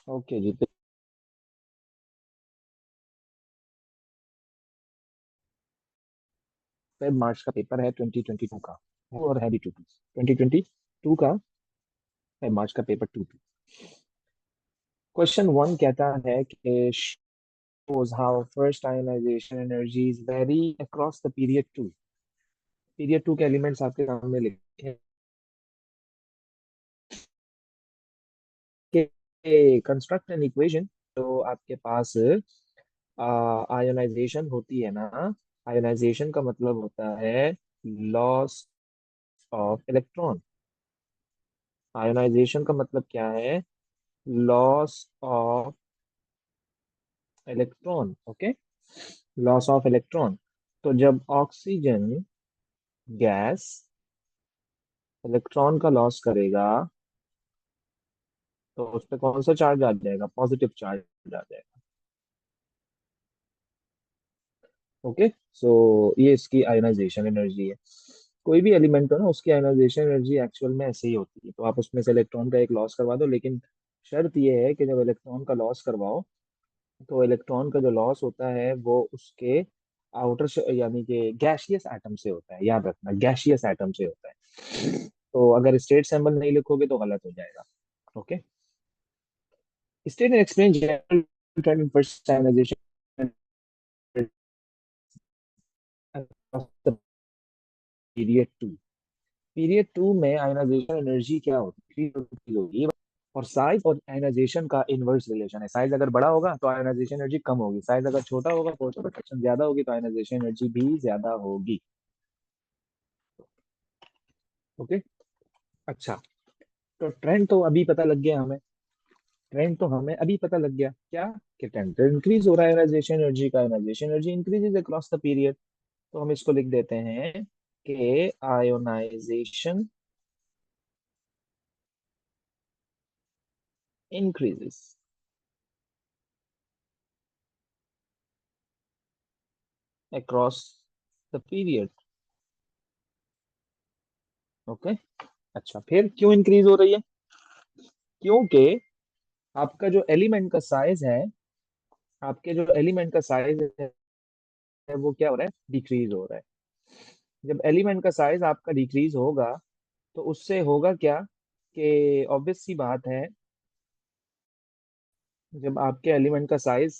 Okay जी। फिर मार्च का paper है 2022 का, और है भी टू 2022 का है मार्च का पेपर टू। क्वेश्चन वन कहता है कि shows how first ionization energies vary across the period two के एलिमेंट्स आपके सामने लिखे हैं। Construct an equation. तो आपके पास आयोनाइजेशन होती है ना। आयोनाइजेशन का मतलब होता है लॉस ऑफ इलेक्ट्रॉन। आयोनाइजेशन का मतलब क्या है? Loss of electron. Okay, loss of electron. तो जब ऑक्सीजन गैस इलेक्ट्रॉन का लॉस करेगा तो उस पर कौन सा चार्ज आ जाएगा? पॉजिटिव चार्ज आ जाएगा। ओके, सो ये इसकी आयनाइजेशन एनर्जी है। कोई भी एलिमेंट हो ना, उसकी आयनाइजेशन एनर्जी एक्चुअल में ऐसे ही होती है। तो आप उसमें से इलेक्ट्रॉन का एक लॉस करवा दो, लेकिन शर्त ये है कि जब इलेक्ट्रॉन का लॉस करवाओ तो इलेक्ट्रॉन का जो लॉस होता है वो उसके आउटर यानी कि गैशियस एटम से होता है। याद रखना, गैशियस एटम से होता है। तो अगर स्टेट सिंबल नहीं लिखोगे तो गलत हो जाएगा। Okay, state and explain general trend first ionization period two. Period two में आयनाइजेशन एनर्जी क्या होती होगी? और साइज और आयनाइजेशन का इनवर्स रिलेशन है। साइज अगर बड़ा होगा तो आयनाइजेशन एनर्जी कम होगी, साइज अगर छोटा होगा, फोर्स ऑफ अट्रैक्शन ज्यादा होगी, तो आयनाइजेशन एनर्जी भी ज्यादा होगी। ओके, अच्छा। तो ट्रेंड तो अभी पता लग गया हमें। ट्रेंड तो हमें अभी पता लग गया क्या? कि ट्रेंड तो इंक्रीज हो रहा है आयनाइजेशन एनर्जी का। Ionization energy increases across the period. तो हम इसको लिख देते हैं कि ionization increases across the period। Okay, अच्छा, फिर क्यों इंक्रीज हो रही है? क्योंकि आपका जो एलिमेंट का साइज है, आपके जो एलिमेंट का साइज है वो क्या हो रहा है? डिक्रीज हो रहा है। जब एलिमेंट का साइज आपका डिक्रीज होगा तो उससे होगा क्या? कि ऑब्वियस सी बात है, जब आपके एलिमेंट का साइज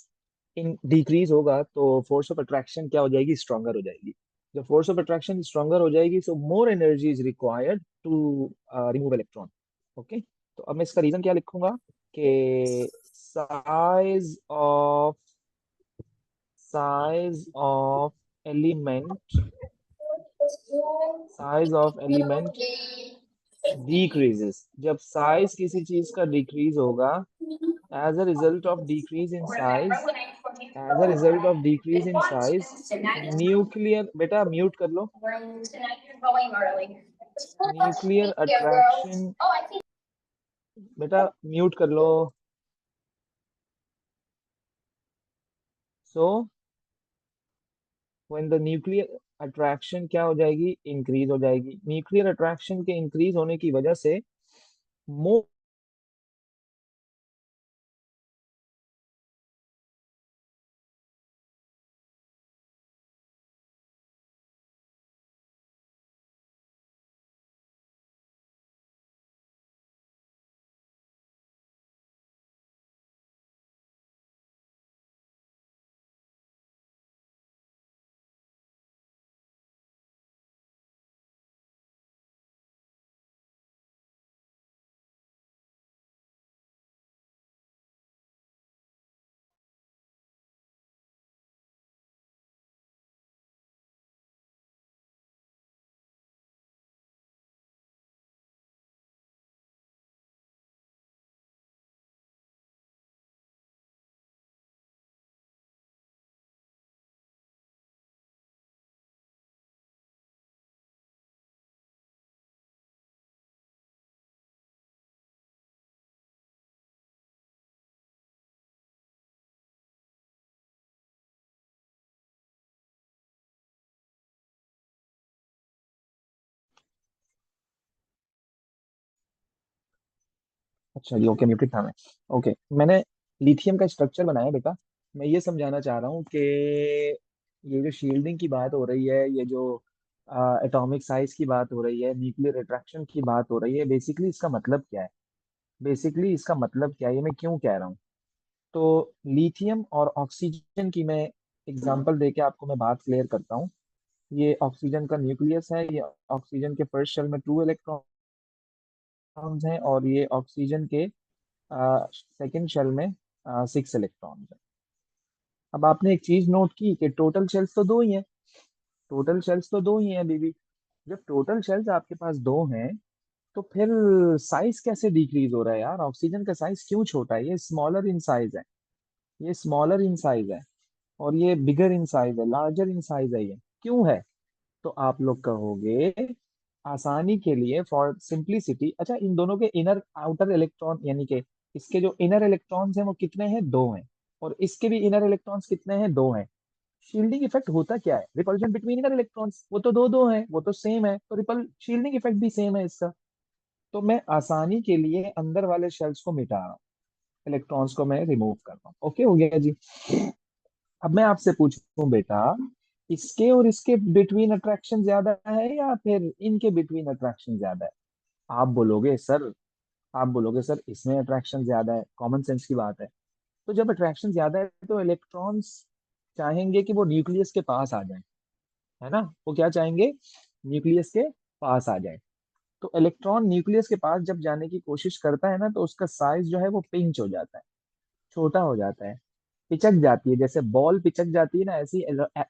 इन डिक्रीज होगा तो फोर्स ऑफ अट्रैक्शन क्या हो जाएगी? स्ट्रांगर हो जाएगी। जब फोर्स ऑफ अट्रैक्शन स्ट्रांगर हो जाएगी so more energy is required to remove electron. Okay, तो अब मैं इसका रीजन क्या लिखूंगा? कि size of element size of element decreases. जब साइज किसी चीज का डिक्रीज होगा, as a result of decrease in size, as a result of decrease in size, nuclear, बेटा म्यूट कर लो, न्यूक्लियर अट्रैक्शन, बेटा म्यूट कर लो। So when the nuclear attraction क्या हो जाएगी? इंक्रीज हो जाएगी। न्यूक्लियर अट्रैक्शन के इंक्रीज होने की वजह से मोर अच्छा जी, ओके, म्यूटेड था मैं। ओके, मैंने लिथियम का स्ट्रक्चर बनाया बेटा। मैं ये समझाना चाह रहा हूँ कि ये जो शील्डिंग की बात हो रही है, ये जो एटॉमिक साइज की बात हो रही है, न्यूक्लियर अट्रैक्शन की बात हो रही है, बेसिकली इसका मतलब क्या है? बेसिकली इसका मतलब क्या है, ये मैं क्यों कह रहा हूँ? तो लिथियम और ऑक्सीजन की मैं एग्जांपल देके आपको मैं बात क्लियर करता हूँ। ये ऑक्सीजन का न्यूक्लियस है, ये ऑक्सीजन के फर्स्ट शेल में 2 इलेक्ट्रॉन्स हैं, और ये ऑक्सीजन के सेकंड शेल में 6 इलेक्ट्रॉन्स हैं। अब आपने एक चीज नोट की कि टोटल शेल्स तो दो ही हैं। टोटल शेल्स तो दो ही हैं बीबी। जब टोटल शेल्स आपके पास दो हैं, तो फिर साइज कैसे डिक्रीज हो रहा है यार? ऑक्सीजन का साइज क्यों छोटा है? ये स्मॉलर इन साइज है। ये स्मॉलर इन साइज है, और ये बिगर इन साइज है, लार्जर इन साइज है। ये क्यों है? तो आप लोग कहोगे आसानी के लिए, फॉर सिंप्लिसिटी। अच्छा, इन दोनों के इनर आउटर इलेक्ट्रॉन, यानी कि इसके जो इनर इलेक्ट्रॉन्स हैं वो कितने हैं? दो हैं। और इसके भी इनर इलेक्ट्रॉन्स कितने हैं? दो हैं। शील्डिंग इफेक्ट होता क्या है? रिपल्जन बिटवीन इनर इलेक्ट्रॉन्स, वो तो दो दो हैं, वो तो सेम है, तो रिपल शील्डिंग इफेक्ट भी सेम है इसका। तो मैं आसानी के लिए अंदर वाले शेल्स को मिटा रहा हूँ, इलेक्ट्रॉन्स को मैं रिमूव कर रहा हूँ। ओके हो गया जी। अब मैं आपसे पूछूं बेटा, इसके और इसके बिटवीन अट्रैक्शन ज्यादा है या फिर इनके बिटवीन अट्रैक्शन ज्यादा है? आप बोलोगे सर, आप बोलोगे सर इसमें अट्रैक्शन ज्यादा है, कॉमन सेंस की बात है। तो जब अट्रैक्शन ज्यादा है तो इलेक्ट्रॉन्स चाहेंगे कि वो न्यूक्लियस के पास आ जाए, है ना? वो क्या चाहेंगे? न्यूक्लियस के पास आ जाए। तो इलेक्ट्रॉन न्यूक्लियस के पास जब जाने की कोशिश करता है ना, तो उसका साइज जो है वो पिंच हो जाता है, छोटा हो जाता है, पिचक जाती है। जैसे बॉल पिचक जाती है ना, ऐसी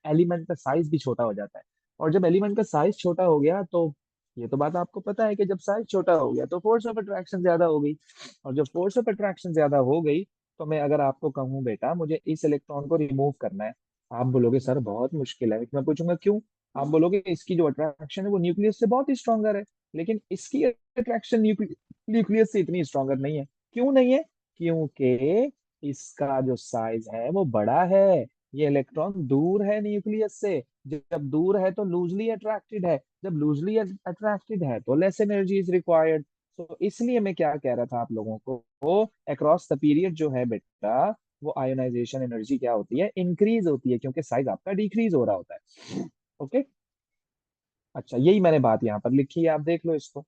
एलिमेंट का साइज भी छोटा हो जाता है। और जब एलिमेंट का साइज छोटा हो गया, तो ये तो बात आपको पता है कि जब साइज छोटा हो गया तो फोर्स ऑफ अट्रैक्शन ज्यादा हो गई। और जब फोर्स ऑफ अट्रैक्शन ज्यादा हो गई, तो मैं अगर आपको कहूँ बेटा मुझे इस इलेक्ट्रॉन को रिमूव करना है, आप बोलोगे सर बहुत मुश्किल है। मैं पूछूंगा क्यों? आप बोलोगे इसकी जो अट्रैक्शन है वो न्यूक्लियस से बहुत ही स्ट्रॉन्गर है, लेकिन इसकी अट्रैक्शन न्यूक्लियस से इतनी स्ट्रॉन्गर नहीं है। क्यों नहीं है? क्योंकि इसका जो साइज है वो बड़ा है। ये इलेक्ट्रॉन दूर है न्यूक्लियस से। जब दूर है तो लूजली अट्रैक्टेड है। जब लूजली अट्रैक्टेड है तो लेस एनर्जी इज रिक्वायर्ड। तो इसलिए मैं क्या कह रहा था आप लोगों को, वो अक्रॉस द पीरियड जो है बेटा, वो आयोनाइजेशन एनर्जी क्या होती है? इंक्रीज होती है, क्योंकि साइज आपका डिक्रीज हो रहा होता है। ओके। अच्छा, यही मैंने बात यहाँ पर लिखी है, आप देख लो इसको।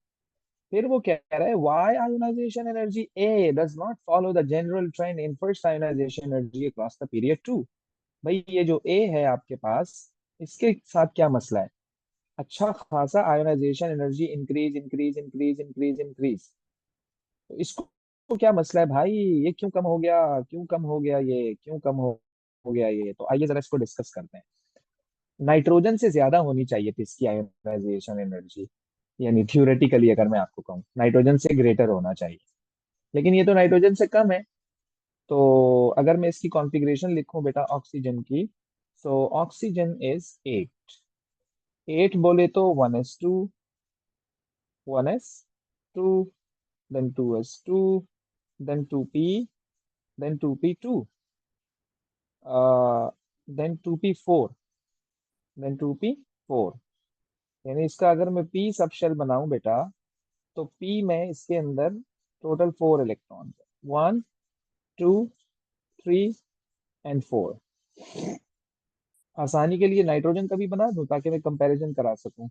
फिर वो कह रहा है why ionization energy A does not follow the general trend in first ionization energy across the period too। भाई ये जो A है आपके पास, इसके साथ क्या मसला है? अच्छा खासा ionization energy increase increase increase increase increase, तो इसको तो क्या मसला है भाई? ये क्यों कम हो गया? क्यों कम हो गया? ये क्यों कम हो गया ये? तो आइए जरा इसको डिस्कस करते हैं। नाइट्रोजन से ज्यादा होनी चाहिए थी इसकी आयोनाइजेशन एनर्जी, यानी थ्योरेटिकली अगर मैं आपको कहूँ नाइट्रोजन से ग्रेटर होना चाहिए, लेकिन ये तो नाइट्रोजन से कम है। तो अगर मैं इसकी कॉन्फ़िगरेशन लिखूं बेटा ऑक्सीजन की, सो ऑक्सीजन इज 8। 8 बोले तो 1s2, 1s2, then 2s2, then 2p, then 2p2, then 2p4, then 2p4। यानी इसका अगर मैं p सब शेल बनाऊं बेटा, तो p में इसके अंदर टोटल 4 इलेक्ट्रॉन है, 1, 2, 3 एंड 4। आसानी के लिए नाइट्रोजन का भी बना दूं ताकि मैं कंपैरिजन करा सकूं।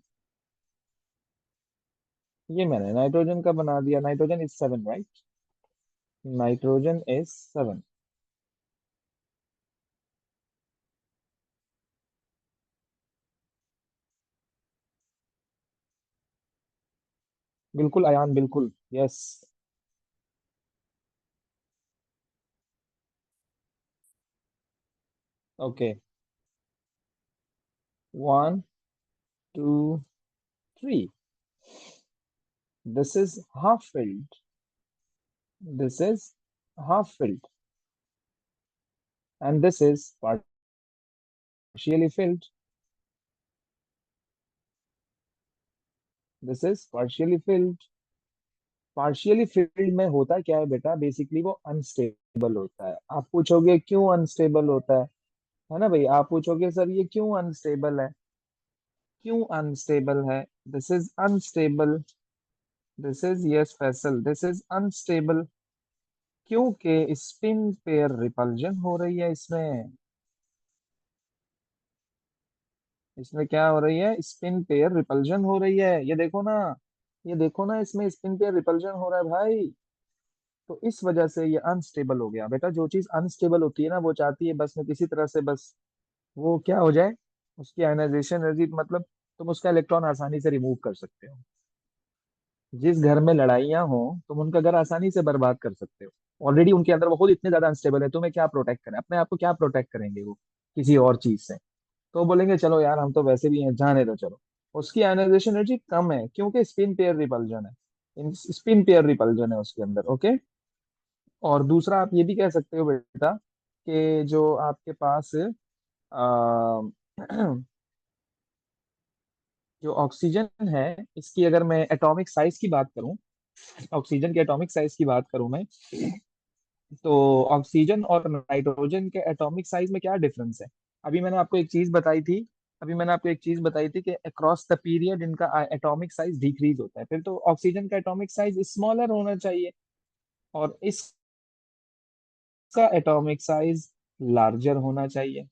ये मैंने नाइट्रोजन का बना दिया। Nitrogen is 7, right? Nitrogen is 7। बिल्कुल अयान, बिल्कुल, yes. Okay, 1, 2, 3। This is half filled, this is half filled, and this is partially field, this is partially field. Partially field में होता क्या है बेटा? बेसिकली वो अनस्टेबल होता है। आप पूछोगे क्यों अनस्टेबल होता है ना भाई? आप पूछोगे सर ये क्यों अनस्टेबल है? क्यों अनस्टेबल है? This is unstable, this is, yes Faisal, this is unstable. क्योंकि स्पिन पेयर रिपल्जन हो रही है इसमें। इसमें क्या हो रही है? स्पिन पेयर रिपल्जन हो रही है, ये देखो ना। ये देखो ना, इसमें स्पिन पेयर रिपल्जन हो रहा है भाई। तो इस वजह से ये अनस्टेबल हो गया बेटा। जो चीज अनस्टेबल होती है ना, वो चाहती है बस में किसी तरह से बस वो क्या हो जाए, उसकी आयनाइजेशन एनर्जी, मतलब तुम उसका इलेक्ट्रॉन आसानी से रिमूव कर सकते हो। जिस घर में लड़ाइयाँ हो, तुम उनका घर आसानी से बर्बाद कर सकते हो। ऑलरेडी उनके अंदर वो खुद इतने ज्यादा अनस्टेबल है, तुम्हें क्या प्रोटेक्ट करें? अपने आप को क्या प्रोटेक्ट करेंगे वो किसी और चीज से? तो बोलेंगे चलो यार, हम तो वैसे भी हैं, जाने दो चलो। उसकी आयनाइजेशन एनर्जी कम है क्योंकि स्पिन पेयर रिपल्जन है। स्पिन पेयर रिपल्जन है उसके अंदर, ओके। और दूसरा आप ये भी कह सकते हो बेटा कि जो आपके पास आ, जो ऑक्सीजन है, इसकी अगर मैं एटॉमिक साइज की बात करूं, ऑक्सीजन के एटॉमिक साइज की बात करूं मैं, तो ऑक्सीजन और नाइट्रोजन के एटॉमिक साइज में क्या डिफरेंस है? अभी मैंने आपको एक चीज बताई थी। अभी मैंने आपको एक चीज बताई थी कि अक्रॉस द पीरियड इनका एटॉमिक साइज डिक्रीज होता है, फिर तो ऑक्सीजन का एटॉमिक साइज स्मॉलर होना चाहिए और इसका एटॉमिक साइज लार्जर होना चाहिए।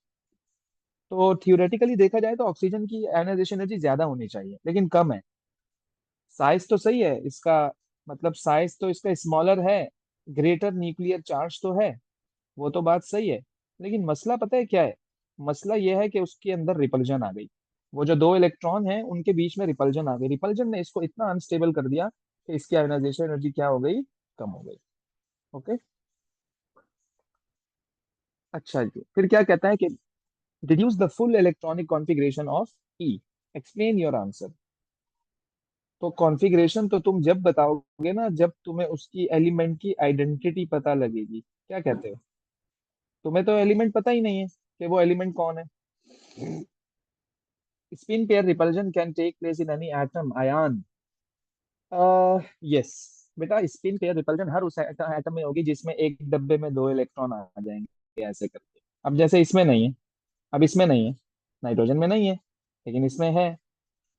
तो थियोरेटिकली देखा जाए तो ऑक्सीजन की आयनाइजेशन एनर्जी ज्यादा होनी चाहिए, लेकिन कम है। साइज तो सही है इसका, मतलब साइज तो इसका स्मॉलर है, ग्रेटर न्यूक्लियर चार्ज तो है, वो तो बात सही है। लेकिन मसला पता है क्या है? मसला यह है कि उसके अंदर रिपल्जन आ गई। वो जो दो इलेक्ट्रॉन हैं उनके बीच में रिपल्जन आ गई। रिपल्जन ने इसको इतना अनस्टेबल कर दिया कि इसकी आयोनाइजेशन एनर्जी क्या हो गई? कम हो गई। ओके। अच्छा जी, फिर क्या कहता है कि deduce the full electronic configuration of E, explain your answer. तो कॉन्फ़िगरेशन तो तुम जब बताओगे ना, जब तुम्हें उसकी एलिमेंट की आइडेंटिटी पता लगेगी। क्या कहते हो? तुम्हें तो एलिमेंट पता ही नहीं है कि वो एलिमेंट कौन है। Spin pair repulsion can take place in any atom ion. Yes बेटा, स्पिन पेयर रिपल्जन हर उस एटम में होगी जिसमें एक डब्बे में दो इलेक्ट्रॉन आ जाएंगे ऐसे करके। अब जैसे इसमें नहीं है, अब इसमें नहीं है, नाइट्रोजन में नहीं है, लेकिन इसमें है।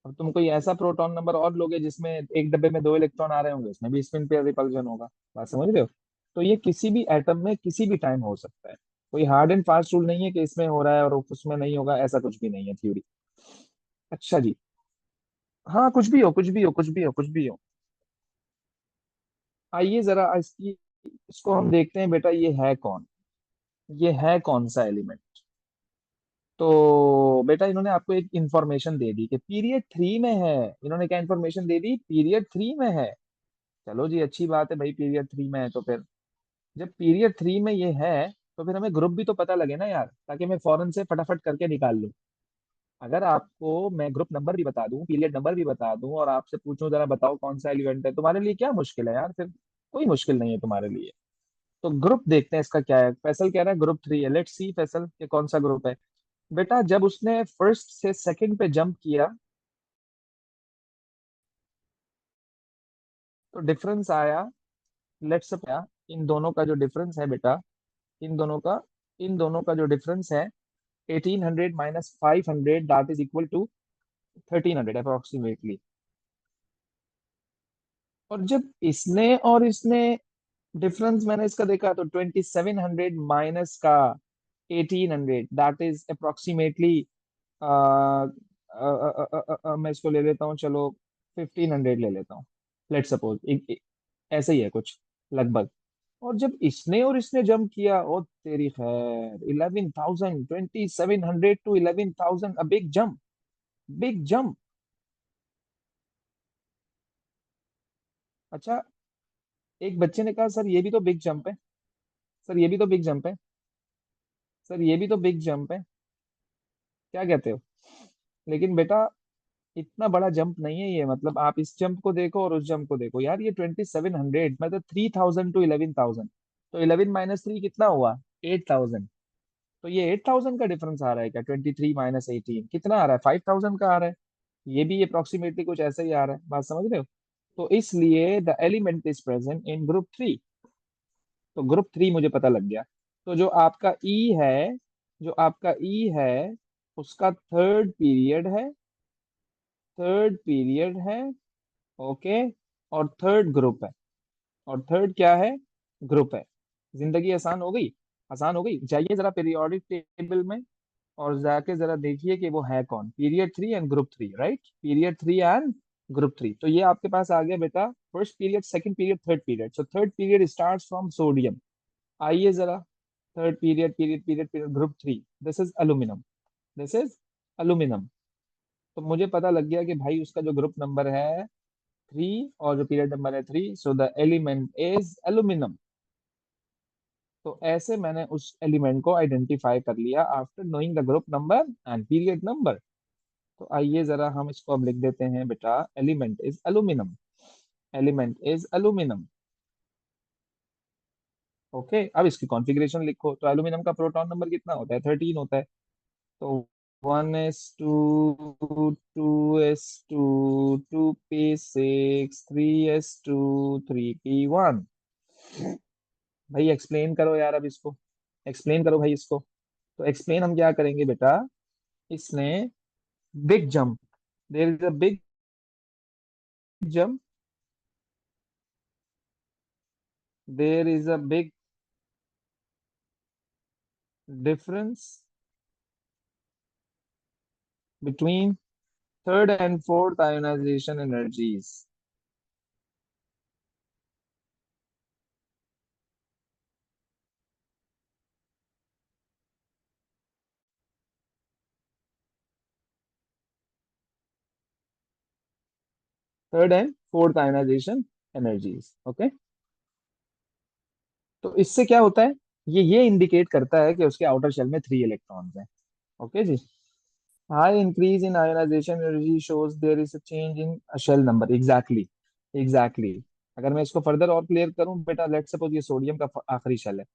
अब तुम कोई ऐसा प्रोटॉन नंबर और लोगे जिसमें एक डब्बे में दो इलेक्ट्रॉन आ रहे होंगे, उसमें भी स्पिन पेयर रिपल्जन होगा। बात समझ रहे हो? तो ये किसी भी एटम में किसी भी टाइम हो सकता है। कोई हार्ड एंड फास्ट रूल नहीं है कि इसमें हो रहा है और उसमें नहीं होगा, ऐसा कुछ भी नहीं है थ्योरी। अच्छा जी। हाँ, कुछ भी हो, कुछ भी हो, कुछ भी हो, कुछ भी हो। आइए जरा इसकी, इसको हम देखते हैं बेटा, ये है कौन? ये है कौन सा एलिमेंट? तो बेटा इन्होंने आपको एक इंफॉर्मेशन दे दी कि पीरियड थ्री में है। इन्होंने क्या इंफॉर्मेशन दे दी? पीरियड थ्री में है। चलो जी, अच्छी बात है भाई, पीरियड थ्री में है तो फिर जब पीरियड थ्री में ये है तो फिर हमें ग्रुप भी तो पता लगे ना यार, ताकि मैं फौरन से फटाफट करके निकाल लूं। अगर आपको मैं ग्रुप नंबर भी बता दूं, पीरियड नंबर भी बता दूं और आपसे पूछूं जरा बताओ कौन सा एलिमेंट है, तुम्हारे लिए क्या मुश्किल है यार फिर? कोई मुश्किल नहीं है तुम्हारे लिए। तो ग्रुप देखते हैं इसका क्या है। फैसल कह रहा है ग्रुप थ्री है। लेट्स सी फैसल ये कौन सा ग्रुप है। बेटा जब उसने फर्स्ट से सेकंड पे जंप किया तो डिफरेंस आया। लेट्स सपोज इन दोनों का जो डिफरेंस है बेटा, इन दोनों का, इन दोनों का जो डिफरेंस है 1800 minus 500 that is equal to 1300 approximately. और जब इसने और इसने डिफरेंस मैंने इसका देखा तो 2700 माइनस का 1800 दैट इज अप्रोक्सीमेटली, मैं इसको ले लेता हूँ चलो, 1500 ले लेता हूँ। लेट सपोज ऐसे ही है कुछ लगभग। और जब इसने और इसने जंप किया, ओ तेरी खैर, 11,000, 2700 to 11,000, a big jump, big jump. अच्छा, एक बच्चे ने कहा सर ये भी तो बिग जंप है, सर ये भी तो बिग जंप है, सर ये भी तो बिग जंप है। क्या कहते हो? लेकिन बेटा इतना बड़ा जंप नहीं है ये, मतलब आप इस जंप को देखो और उस जंप को देखो यार, ये 2700 मतलब 3000 टू 11,000। तो 11 माइनस थ्री कितना हुआ? 8,000। तो ये 8,000 का डिफरेंस आ रहा है क्या? 23 माइनस 18 कितना आ रहा है? 5,000 का आ रहा है। ये भी अप्रोक्सीमेटली कुछ ऐसा ही आ रहा है। बात समझ रहे हो? तो इसलिए the element is present in group three. तो ग्रुप थ्री मुझे पता लग गया। तो जो आपका ई है, जो आपका ई है उसका थर्ड पीरियड है, थर्ड पीरियड है, ओके। और थर्ड ग्रुप है, और थर्ड क्या है? ग्रुप है। जिंदगी आसान हो गई, आसान हो गई। जाइए जरा पीरियोडिक टेबल में और जाके जरा देखिए कि वो है कौन, period three and group three, right, period three and group three. तो ये आपके पास आ गया बेटा, first period, second period, third period. So third period start from sodium. आइए जरा, third period, period period period, group three, this is aluminium, this is aluminium. तो मुझे पता लग गया कि भाई उसका जो ग्रुप नंबर है थ्री और जो पीरियड नंबर है three, so the element is aluminium. तो ऐसे मैंने उस एलिमेंट को आइडेंटिफाई कर लिया after knowing the group number and period number. तो आइए जरा हम इसको अब लिख देते हैं बेटा, element is aluminium, element is aluminium. Okay, अब इसकी कॉन्फ़िगरेशन लिखो। तो एल्यूमिनियम का प्रोटॉन नंबर कितना होता है, 13 होता है। तो 1s2, 2s2, 2p6, 3s2, 3p1। भाई एक्सप्लेन करो यार अब इसको, एक्सप्लेन करो भाई इसको। तो एक्सप्लेन हम क्या करेंगे बेटा, इसने big jump, there is a big jump, there is a big difference between third and fourth ionization energies. Third and fourth ionization energies, okay. तो इससे क्या होता है, ये इंडिकेट करता है कि उसके आउटर शेल में थ्री इलेक्ट्रॉन्स हैं। ओके जी। High increase in ionization energy shows there is a change in shell number, exactly, exactly. अगर मैं इसको फर्दर और क्लियर करूं बेटा, लेट्स सपोज ये सोडियम का आखिरी शेल है,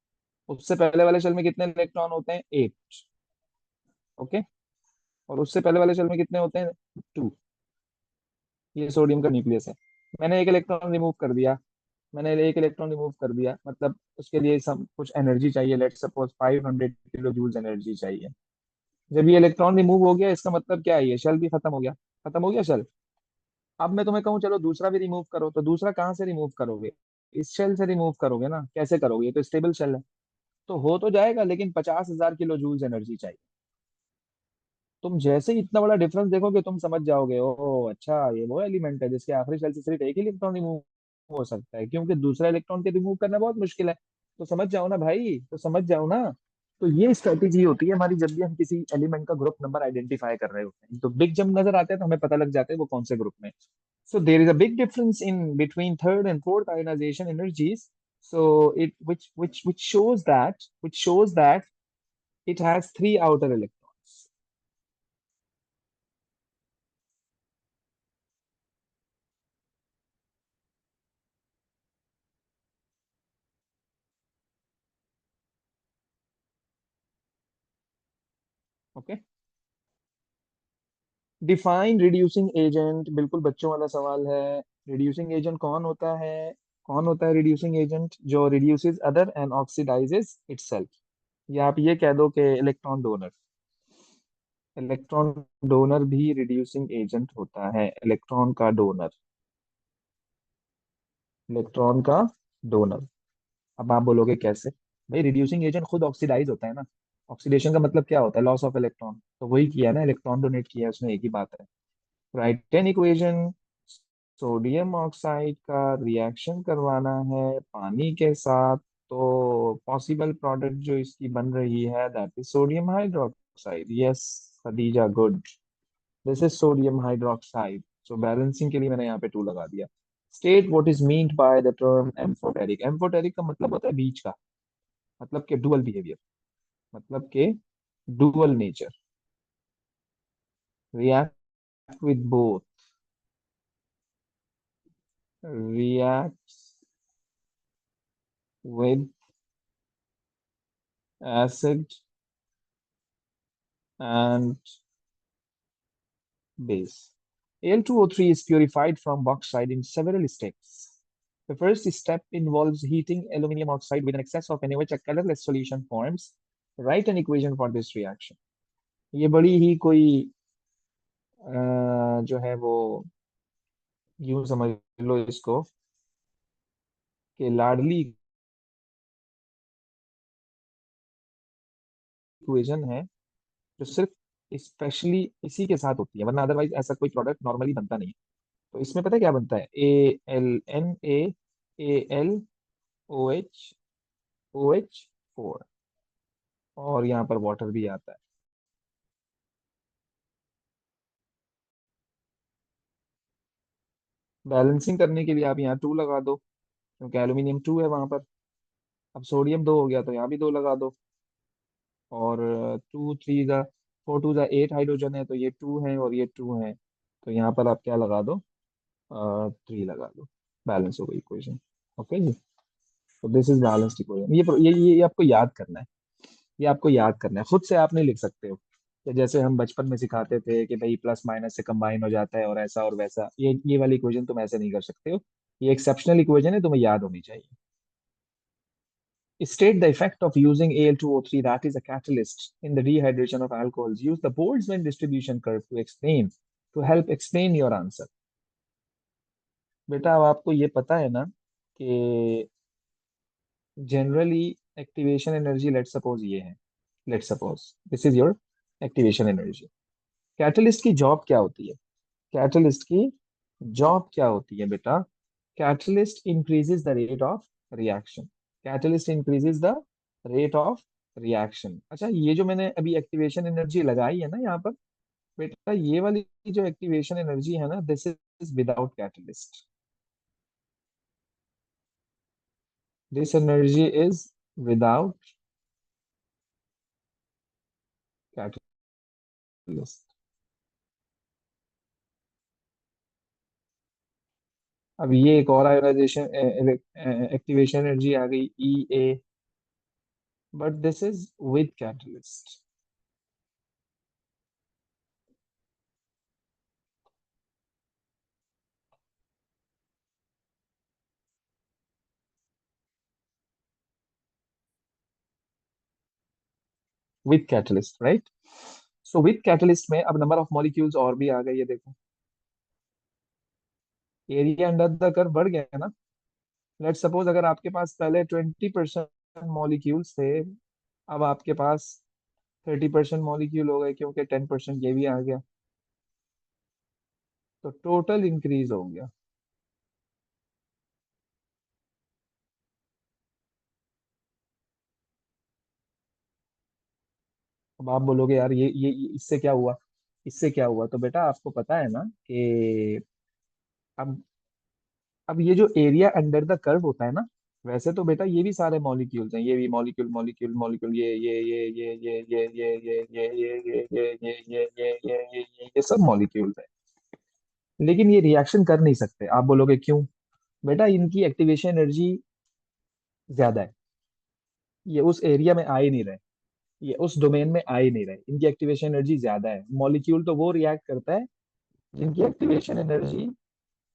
उससे पहले वाले शेल में कितने इलेक्ट्रॉन होते हैं, एट। ओके, और उससे पहले वाले शेल में कितने होते हैं, टू। ये सोडियम का न्यूक्लियस है। मैंने एक इलेक्ट्रॉन रिमूव कर दिया, मैंने एक इलेक्ट्रॉन रिमूव कर दिया, मतलब उसके लिए सब कुछ एनर्जी चाहिए, let's suppose 500 kilo joules energy चाहिए। जब ये इलेक्ट्रॉन रिमूव हो गया, इसका मतलब क्या है, ये शेल भी खत्म हो गया, खत्म हो गया शेल। अब मैं तुम्हें कहूँ चलो दूसरा भी रिमूव करो, तो दूसरा कहाँ से रिमूव करोगे, इस शेल से रिमूव करोगे ना, कैसे करोगे, ये तो स्टेबल शेल है। तो हो तो जाएगा, लेकिन 50,000 किलो जूल्स एनर्जी चाहिए। तुम जैसे ही इतना बड़ा डिफरेंस देखोगे, तुम समझ जाओगे, ओ अच्छा ये वो एलिमेंट है जिसके आखिरी शेल से सिर्फ एक ही इलेक्ट्रॉन रिमूव हो सकता है, क्योंकि दूसरा इलेक्ट्रॉन के रिमूव करना बहुत मुश्किल है। तो समझ जाओ ना भाई, तो समझ जाओ ना। तो ये स्ट्रेटेजी होती है हमारी, जब भी हम किसी एलिमेंट का ग्रुप नंबर आइडेंटिफाई कर रहे होते हैं, तो बिग जंप नजर आते हैं तो हमें पता लग जाता है वो कौन से ग्रुप में। So there is a big difference in between third and fourth ionization energies. So it which shows that it has three outer electrons. Okay. Define reducing agent, बिल्कुल बच्चों वाला सवाल है। रिड्यूसिंग एजेंट कौन होता है, कौन होता है रिड्यूसिंग एजेंट, जो reduces other and oxidises itself. या आप ये कह दो कि इलेक्ट्रॉन डोनर, इलेक्ट्रॉन डोनर भी रिड्यूसिंग एजेंट होता है, इलेक्ट्रॉन का डोनर, इलेक्ट्रॉन का डोनर। अब आप बोलोगे कैसे, भाई रिड्यूसिंग एजेंट खुद ऑक्सीडाइज होता है ना। ऑक्सीडेशन का मतलब क्या होता है, लॉस ऑफ इलेक्ट्रॉन, तो वही किया ना, इलेक्ट्रॉन डोनेट किया है उसने, एक ही बात है। Right an equation, sodium oxide का रिएक्शन करवाना है पानी के साथ, तो पॉसिबल प्रोडक्ट जो इसकी बन रही है that is sodium hydroxide. Yes Khadija, good, this is sodium hydroxide. So balancing के लिए मैंने यहाँ पे टू लगा दिया। State what is meant by the term amphoteric, amphoteric का मतलब होता है बीच का, मतलब के डुअल बिहेवियर, मतलब के dual nature, react with both, reacts with acid and base. Al2O3 is purified from bauxite in several steps. The first step involves heating aluminum oxide with an excess of NaOH. A colorless solution forms. Write an equation for this reaction. ये बड़ी ही कोई जो है वो, यूं समझ लो इसको कि लाडली इक्वेशन है जो सिर्फ स्पेशली इसी के साथ होती है, वरना अदरवाइज ऐसा कोई प्रोडक्ट नॉर्मली बनता नहीं है। तो इसमें पता है क्या बनता है? AlNaAlOH OH4, और यहाँ पर वाटर भी आता है। बैलेंसिंग करने के लिए आप यहाँ 2 लगा दो, क्योंकि एल्यूमिनियम 2 है वहां पर। अब सोडियम 2 हो गया तो यहाँ भी 2 लगा दो। और 2 3 4 2 8 हाइड्रोजन है, तो ये 2 है और ये 2 है, तो यहाँ पर आप क्या लगा दो? 3 लगा दो। बैलेंस हो गई इक्वेशन। ओके जी। तो दिस इज बैलेंस्ड इक्वेशन। ये आपको याद करना है। ये आपको याद करना है, खुद से आप नहीं लिख सकते हो। कि जैसे हम बचपन में सिखाते थे कि भाई प्लस माइनस से कंबाइन हो जाता है और ऐसा और वैसा, ये वाली इक्वेशन तुम ऐसे नहीं कर सकते हो। ये एक्सेप्शनल इक्वेशन है, तुम्हें याद होनी चाहिए। State the effect of using Al2O3, that is a catalyst, in the dehydration of alcohols. Use the Boltzmann distribution curve to help explain your answer. बेटा अब आपको ये पता है ना कि generally activation energy, let suppose ये है, let suppose this is your activation energy. Catalyst की जॉब क्या होती है? कैटलिस्ट की जॉब क्या होती है बेटा? Catalyst increases the rate of reaction. Catalyst increases the rate of reaction. अच्छा, ये जो मैंने अभी एक्टिवेशन एनर्जी लगाई है ना यहाँ पर, बेटा ये वाली जो एक्टिवेशन एनर्जी है ना, this is without catalyst. This energy is without catalyst. अब ये एक और आयोनाइजेशन एक्टिवेशन एनर्जी आ गई, E A, but this is with catalyst. With catalyst, right? So with catalyst में अब नंबर ऑफ मॉलिक्यूल्स और भी आ गई है, देखो। एरिया अंडर द कर्व बढ़ गया है ना। लेट सपोज अगर आपके पास पहले 20% मॉलिक्यूल्स थे, अब आपके पास 30% मॉलिक्यूल हो गए, क्योंकि 10% ये भी आ गया, तो टोटल इंक्रीज हो गया। अब आप बोलोगे यार इससे क्या हुआ? इससे क्या हुआ? तो बेटा आपको पता है ना कि अब अब ये जो एरिया अंडर द कर्व होता है ना, वैसे तो बेटा ये भी सारे मॉलिक्यूल्स हैं, ये भी मॉलिक्यूल मॉलिक्यूल मॉलिक्यूल, ये सब मॉलिक्यूल्स हैं। लेकिन ये रिएक्शन कर नहीं सकते। आप बोलोगे क्यों? बेटा इनकी एक्टिवेशन एनर्जी ज्यादा है, ये उस एरिया में आ ही नहीं रहे, ये उस डोमेन में आ ही नहीं रहे, इनकी एक्टिवेशन एनर्जी ज्यादा है। मॉलिक्यूल तो वो रिएक्ट करता है जिनकी एक्टिवेशन एनर्जी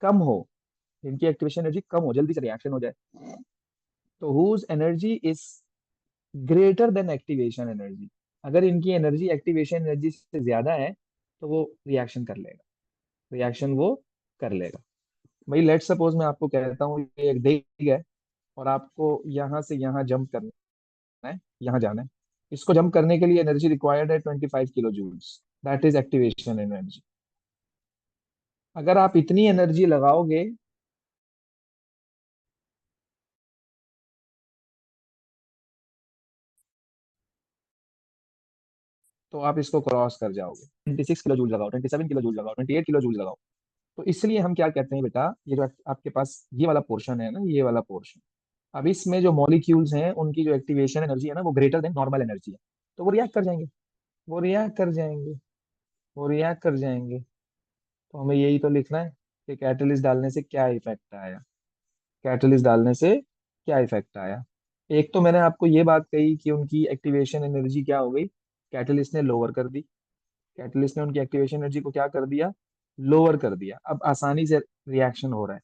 कम हो, जिनकी एक्टिवेशन एनर्जी कम हो, जल्दी से रिएक्शन हो जाए। तो whose energy is greater than activation energy, अगर इनकी एनर्जी एक्टिवेशन एनर्जी से ज्यादा है, तो वो रिएक्शन कर लेगा, रिएक्शन वो कर लेगा। भाई लेट सपोज मैं आपको कहता हूँ ये एक डिग है, और आपको यहाँ से यहाँ जंप करना है, यहाँ जाना है। इसको जंप करने के लिए एनर्जी रिक्वायर्ड है 25 kJ, that is activation energy. अगर आप इतनी एनर्जी लगाओगे, तो आप इसको क्रॉस कर जाओगे। 26 kJ लगाओ, 27 kJ लगाओ, 28 kJ लगाओ। तो इसलिए हम क्या कहते हैं बेटा, ये जो आपके पास ये वाला पोर्शन है ना, ये वाला पोर्शन, अब इसमें जो मॉलिक्यूल्स हैं उनकी जो एक्टिवेशन एनर्जी है ना, वो ग्रेटर देन नॉर्मल एनर्जी है, तो वो रिएक्ट कर जाएंगे। वो रिएक्ट कर जाएंगे। वो रिएक्ट कर जाएंगे। तो हमें यही तो लिखना है कि कैटलिस्ट डालने से क्या इफेक्ट आया। कैटलिस्ट डालने से क्या इफेक्ट आया? एक तो मैंने आपको ये बात कही कि उनकी एक्टिवेशन एनर्जी क्या हो गई, कैटलिस्ट ने लोअर कर दी। कैटलिस्ट ने उनकी एक्टिवेशन एनर्जी को क्या कर दिया? लोअर कर दिया। अब आसानी से रिएक्शन हो रहा है।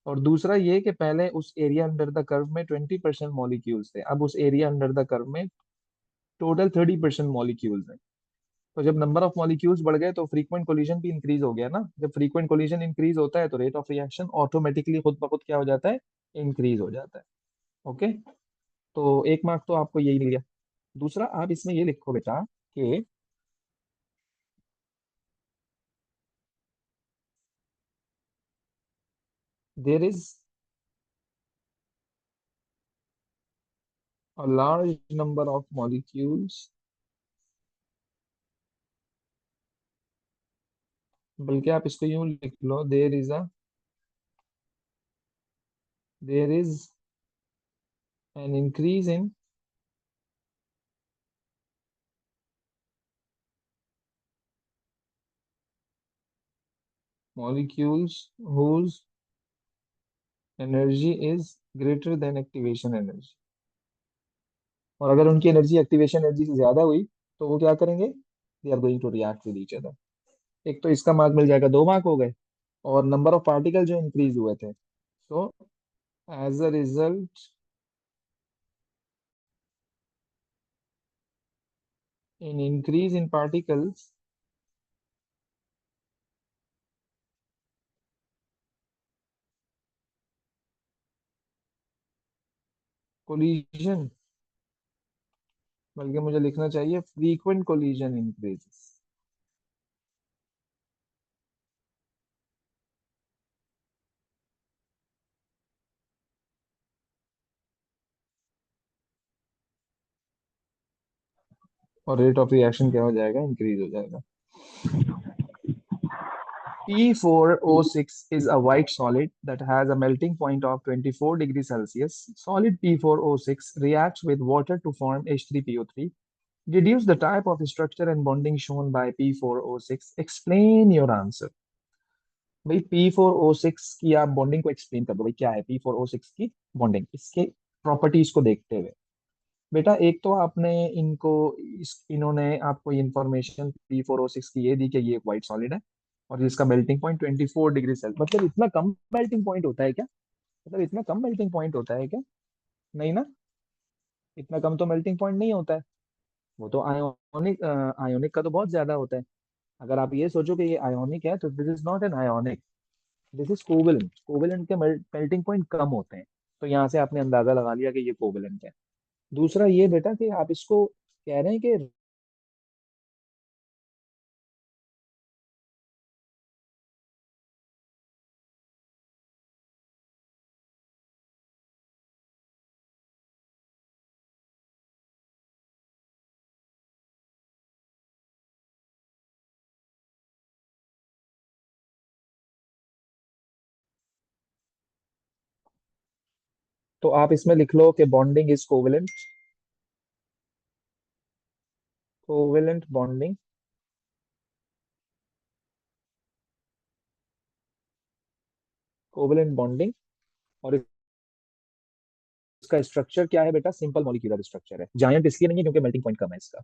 और दूसरा ये कि पहले उस एरिया अंडर द कर्व में 20% मॉलिक्यूल्स थे, अब उस एरिया अंडर द कर्व में टोटल 30% मॉलिक्यूल्स हैं। तो जब नंबर ऑफ मॉलिक्यूल्स बढ़ गए तो फ्रीक्वेंट कोलिजन भी इंक्रीज हो गया ना। जब फ्रीक्वेंट कोलिजन इंक्रीज होता है तो रेट ऑफ रिएक्शन ऑटोमेटिकली खुद ब खुद क्या हो जाता है? इंक्रीज हो जाता है। ओके। तो 1 मार्क तो आपको यही मिल गया। दूसरा आप इसमें ये लिखो बेटा कि there is a large number of molecules, बल्कि आप इसको यूं लिख लो, there is an increase in molecules whose energy is greater than activation energy। और अगर उनकी एनर्जी एक्टिवेशन एनर्जी से ज्यादा हुई तो वो क्या करेंगे, they are going to react with each other. एक तो इसका मार्क मिल जाएगा, 2 मार्क हो गए। और नंबर ऑफ पार्टिकल जो इंक्रीज हुए थे, so as a result in increase in particles, collision, बल्कि मुझे लिखना चाहिए फ्रीक्वेंट कोलिजन इंक्रीजेस। और रेट ऑफ रिएक्शन क्या हो जाएगा, इंक्रीज हो जाएगा। P4O6 is a white solid that has a melting point of 24 degrees Celsius. Solid P4O6 reacts with water to form H3PO3. Deduce the type of structure and bonding shown by P4O6. Explain your answer। भाई P4O6 की आप bonding को explain कर दो, भाई क्या है P4O6 की बॉन्डिंग, इसके प्रॉपर्टीज को देखते हुए। बेटा एक तो आपने इनको इन्होंने आपको इंफॉर्मेशन P4O6 की ये दी कि ये एक व्हाइट सॉलिड है और इसका मेल्टिंग पॉइंट 24 डिग्री सेल्सियस। मतलब इतना कम मेल्टिंग पॉइंट होता है क्या, मतलब इतना कम मेल्टिंग पॉइंट होता है क्या? नहीं ना, इतना कम तो मेल्टिंग पॉइंट नहीं होता है। वो तो आयोनिक, आयोनिक का तो बहुत ज्यादा होता है। अगर आप ये सोचो कि ये आयोनिक है तो this is not an ionic, this is covalent. Covalent के मेल्टिंग पॉइंट कम होते हैं। तो यहाँ से आपने अंदाजा लगा लिया कि ये कोवेलेंट है। दूसरा ये बेटा कि आप इसको कह रहे हैं कि, तो आप इसमें लिख लो कि bonding is covalent. Covalent bonding, covalent bonding. और इसका स्ट्रक्चर क्या है बेटा, सिंपल मॉलिक्यूलर स्ट्रक्चर है। जायंट इसलिए नहीं है क्योंकि मेल्टिंग पॉइंट कम है इसका।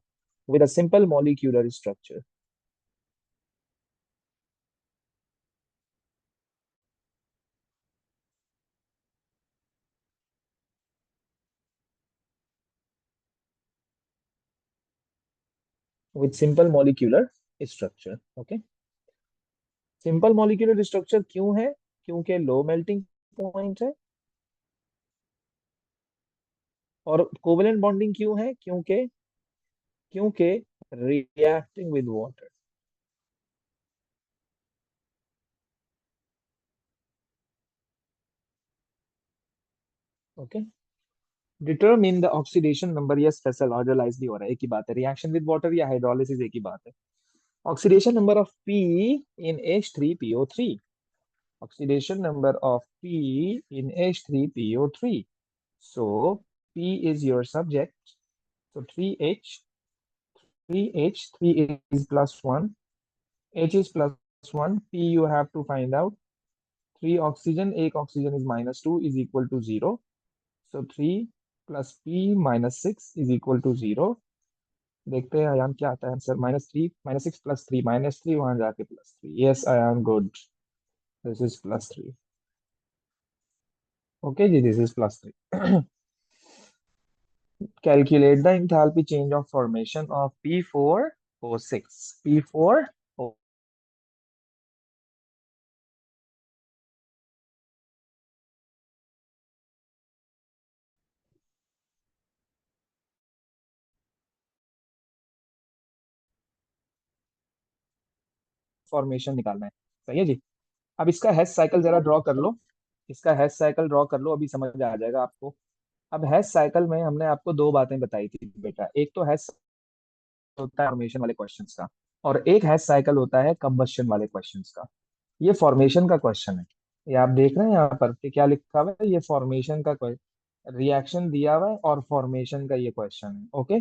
With a simple molecular structure. With simple molecular structure. Okay. Simple molecular structure क्यों है, क्योंकि लो मेल्टिंग पॉइंट है। और कोवेलेंट बॉन्डिंग क्यों है, क्योंकि क्योंकि reacting with water. Okay. Determine the oxidation number, या स्पेशल हाइड्रोलाइज भी हो रहा है, एक ही बात है। रिएक्शन विद वाटर या हाइड्रोलिसिस एक ही बात है। Oxidation number of P in H3PO3। Oxidation number of P in H3PO3। So P is your subject. So 3H, 3H, 3 is plus 1, H is plus 1, P you have to find out। 3 oxygen, 1 oxygen is minus 2 is equal to 0। So 3 plus P minus 6 is equal to 0। देखते हैं अयान क्या आता है answer, -3, -6 +3, -3 वहां जाके +3। Yes Ayan, good. This is +3। Okay जी, this is +3। Calculate the enthalpy change of formation of P4O6। P4O, formation निकालना है। सही है जी। अब इसका हैश साइकिल जरा ड्रॉ कर लो। इसका हैश साइकिल ड्रॉ कर लो, अभी समझ आ जाएगा आपको। अब हैश साइकिल में हमने आपको दो बातें बताई थी बेटा। एक तो हैश होता है फॉर्मेशन वाले क्वेश्चंस का, और एक हैश साइकिल होता है कंबस्शन वाले क्वेश्चंस का। ये फॉर्मेशन का क्वेश्चन है। ये आप देख रहे हैं यहाँ पर कि क्या लिखा हुआ है, ये फॉर्मेशन का रिएक्शन दिया हुआ है और फॉर्मेशन का ये क्वेश्चन है। ओके।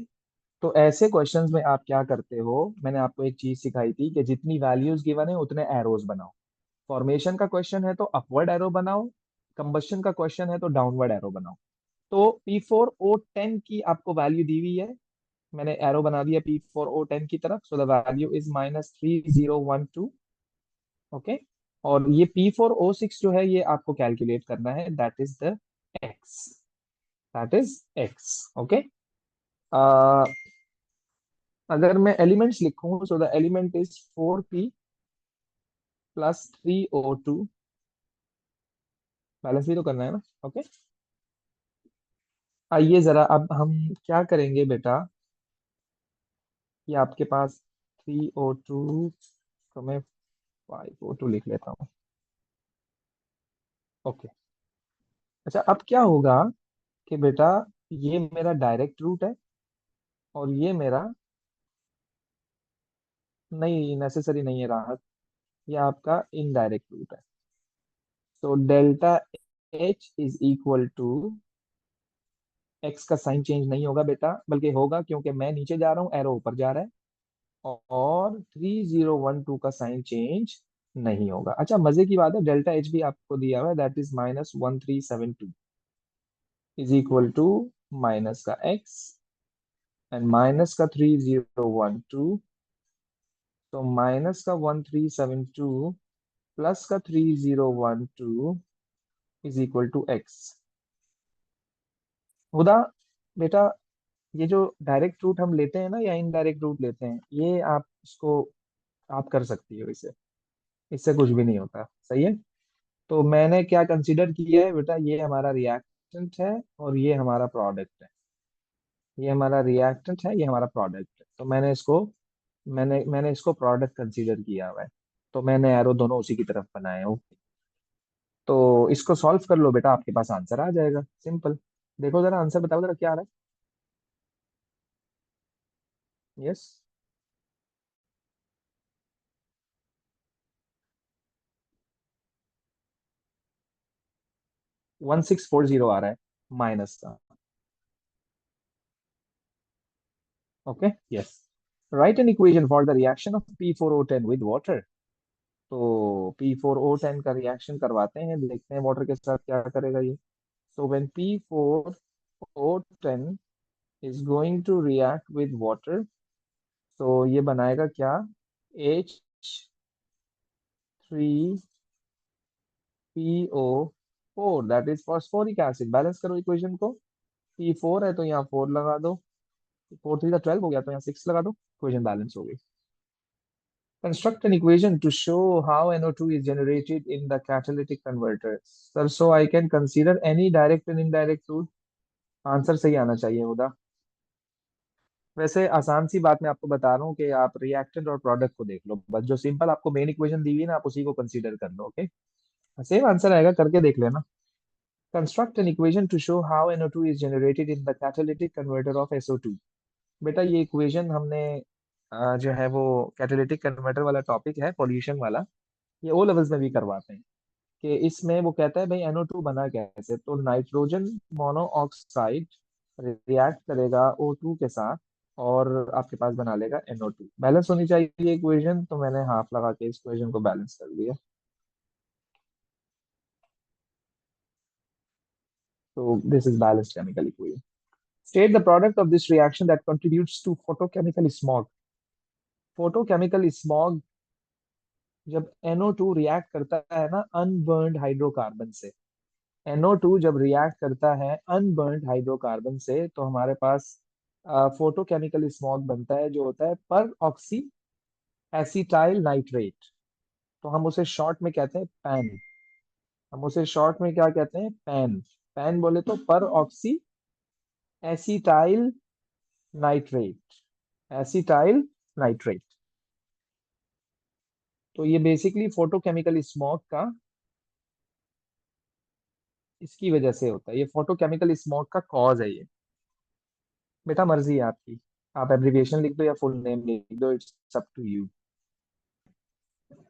तो ऐसे क्वेश्चंस में आप क्या करते हो, मैंने आपको एक चीज सिखाई थी कि जितनी वैल्यूज गिवन है उतने एरोज बनाओ। फॉर्मेशन का क्वेश्चन है तो अपवर्ड एरो बनाओ, कंबस्शन का क्वेश्चन है तो डाउनवर्ड एरो बनाओ। तो P4O10 की आपको वैल्यू दी हुई है, मैंने एरो बना दिया P4O10 की तरफ। So the value is -3012। Okay. और ये P4O6 जो है ये आपको कैलकुलेट करना है, that is the x. That is x. Okay. अगर मैं एलिमेंट्स लिखूं, so the element is 4P plus 3O2। Balance भी तो करना है ना। ओके। आइए जरा अब हम क्या करेंगे बेटा, ये आपके पास 3O2, तो मैं 5O2 लिख लेता हूँ। ओके। अच्छा, अब क्या होगा कि बेटा ये मेरा डायरेक्ट रूट है और ये मेरा नहीं नेसेसरी नहीं है राहत, ये आपका इनडायरेक्ट रूट है। तो delta H is equal to, X का साइन चेंज नहीं होगा बेटा, बल्कि होगा क्योंकि मैं नीचे जा रहा हूँ, एरो ऊपर जा रहा है। और 3012 का साइन चेंज नहीं होगा। अच्छा, मजे की बात है, डेल्टा एच भी आपको दिया हुआ है, that is -1372 is equal to minus का एक्स एंड माइनस का 3012। तो माइनस का 1372 प्लस का 3012 इज इक्वल टू एक्स। खुदा बेटा, ये जो डायरेक्ट रूट हम लेते हैं ना या इनडायरेक्ट रूट लेते हैं, ये आप इसको आप कर सकती हो इसे, इससे कुछ भी नहीं होता। सही है। तो मैंने क्या कंसीडर किया है बेटा, ये हमारा रिएक्टेंट है और ये हमारा प्रोडक्ट है। ये हमारा रिएक्टेंट है, ये हमारा प्रोडक्ट है। तो मैंने इसको प्रोडक्ट कंसीडर किया हुआ है। तो मैंने एरो दोनों उसी की तरफ बनाए हैं। तो इसको सॉल्व कर लो बेटा, आपके पास आंसर आ जाएगा, सिंपल। देखो जरा आंसर, बताओ जरा क्या आ रहा है। यस। 1640 आ रहा है माइनस का। Okay. Yes. Right an equation for the reaction of P4O10 with water. तो P4O10 का रिएक्शन करवाते हैं, देखते हैं वाटर के साथ क्या करेगा ये। So when P4O10 is going to react with water, तो ये बनाएगा क्या, H3PO4, that is phosphoric acid. Balance करो इक्वेशन को। P4 है तो यहाँ 4 लगा दो, 4 3 12 हो गया तो यहाँ 6 लगा दो, इक्वेशन बैलेंस हो गई। Construct an equation to show how NO2 is generated in the catalytic converter. Sir, so I can consider any direct and indirect route. Answer सही आना चाहिए होगा। वैसे आसान सी बात मैं आपको बता रहा हूँ कि आप रिएक्टेंट और प्रोडक्ट को देख लो, बस जो सिंपल आपको मेन इक्वेशन दी हुई है ना, आप उसी को कंसीडर कर लो। ओके। सेम आंसर आएगा, करके देख लेना। Construct an equation two show how NO2 is generated in the catalytic converter of SO2। बेटा ये इक्वेशन हमने जो है वो कैटालिटिक कन्वर्टर वाला टॉपिक है, पॉल्यूशन वाला, ये ओ लेवल्स में भी करवाते हैं। कि इसमें वो कहता है भाई NO2 बना कैसे, तो नाइट्रोजन मोनोऑक्साइड रिएक्ट करेगा O2 के साथ और आपके पास बना लेगा NO2। बैलेंस होनी चाहिए इक्वेशन, तो मैंने हाफ लगा के इस इक्वेशन को बैलेंस कर दिया। तो this is balanced chemical equation. State the product of this reaction that contributes to photochemical smog. Photochemical smog, जब NO2 रिएक्ट करता है ना अनबर्न्ड हाइड्रोकार्बन से, NO2 जब रिएक्ट करता है अनबर्न्ड हाइड्रोकार्बन से, तो हमारे पास फोटोकेमिकल स्मॉग बनता है, जो होता है पर ऑक्सी एसिटाइल नाइट्रेट। तो हम उसे शॉर्ट में कहते हैं पैन। हम उसे शॉर्ट में क्या कहते हैं, पैन। पैन बोले तो पर oxy acetyl nitrate. Acetyl nitrate. तो ये बेसिकली फोटोकेमिकल स्मॉग का, इसकी वजह से होता है, ये फोटोकेमिकल स्मॉग का कॉज है ये। बेटा मर्जी है आपकी, आप एब्रिविएशन लिख दो या फुल नेम लिख दो, इट्स अप टू यू।